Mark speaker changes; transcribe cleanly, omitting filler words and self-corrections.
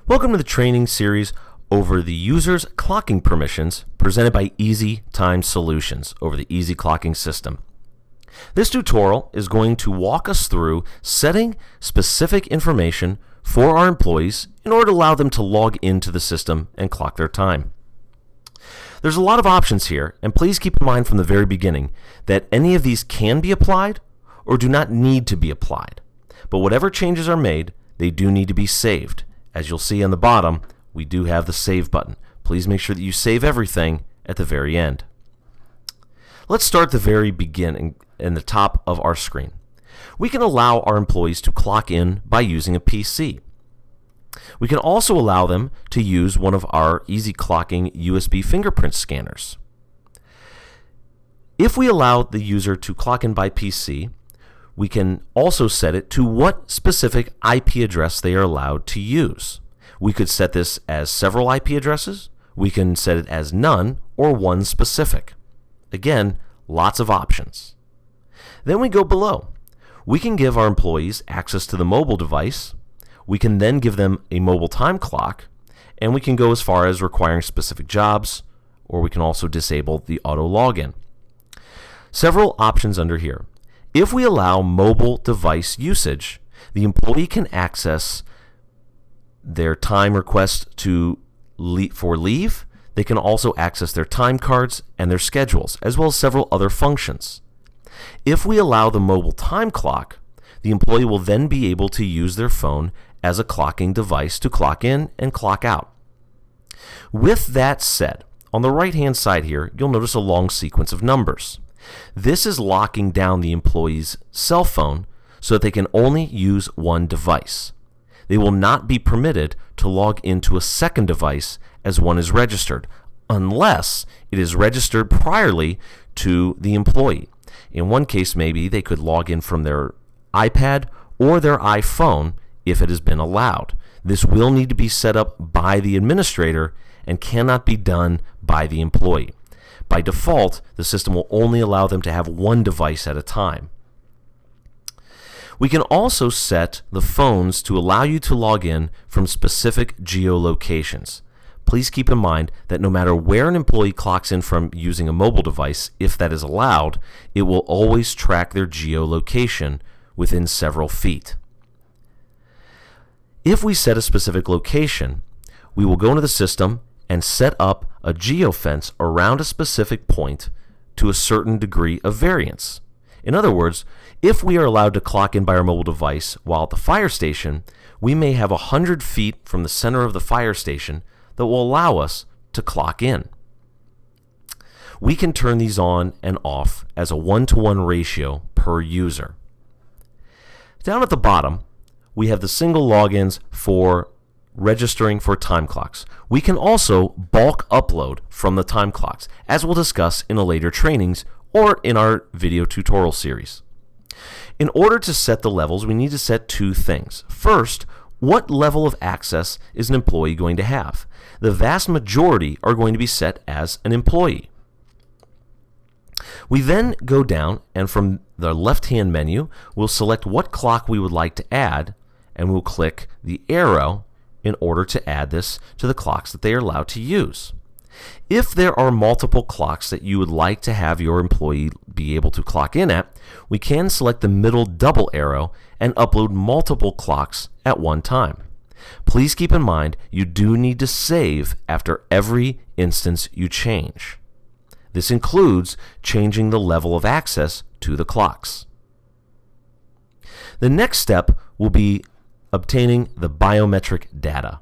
Speaker 1: Welcome to the training series over the user's clocking permissions presented by Easy Time Solutions over the Easy Clocking system. This tutorial is going to walk us through setting specific information for our employees in order to allow them to log into the system and clock their time. There's a lot of options here, and please keep in mind from the very beginning that any of these can be applied or do not need to be applied. But whatever changes are made, they do need to be saved. As you'll see on the bottom, we do have the save button. Please make sure that you save everything at the very end. Let's start at the very beginning in the top of our screen. We can allow our employees to clock in by using a PC. We can also allow them to use one of our Easy Clocking USB fingerprint scanners. If we allow the user to clock in by PC, we can also set it to what specific IP address they are allowed to use. We could set this as several IP addresses, we can set it as none, or one specific. Again, lots of options. Then we go below. We can give our employees access to the mobile device, we can then give them a mobile time clock, and we can go as far as requiring specific jobs, or we can also disable the auto login. Several options under here. If we allow mobile device usage, the employee can access their time request for leave. They can also access their time cards and their schedules, as well as several other functions. If we allow the mobile time clock, the employee will then be able to use their phone as a clocking device to clock in and clock out. With that said, on the right-hand side here, you'll notice a long sequence of numbers. This is locking down the employee's cell phone so that they can only use one device. They will not be permitted to log into a second device as one is registered, unless it is registered priorly to the employee. In one case, maybe they could log in from their iPad or their iPhone if it has been allowed. This will need to be set up by the administrator and cannot be done by the employee. By default, the system will only allow them to have one device at a time. We can also set the phones to allow you to log in from specific geolocations. Please keep in mind that no matter where an employee clocks in from using a mobile device, if that is allowed, it will always track their geolocation within several feet. If we set a specific location, we will go into the system and set up a geofence around a specific point to a certain degree of variance. In other words, if we are allowed to clock in by our mobile device while at the fire station, we may have 100 feet from the center of the fire station that will allow us to clock in. We can turn these on and off as a 1-to-1 ratio per user. Down at the bottom, we have the single logins for registering for time clocks. We can also bulk upload from the time clocks, as we'll discuss in a later trainings or in our video tutorial series. In order to set the levels, we need to set two things. First, what level of access is an employee going to have? The vast majority are going to be set as an employee. We then go down, and from the left-hand menu, we'll select what clock we would like to add, and we'll click the arrow in order to add this to the clocks that they are allowed to use. If there are multiple clocks that you would like to have your employee be able to clock in at, we can select the middle double arrow and upload multiple clocks at one time. Please keep in mind you do need to save after every instance you change. This includes changing the level of access to the clocks. The next step will be obtaining the biometric data.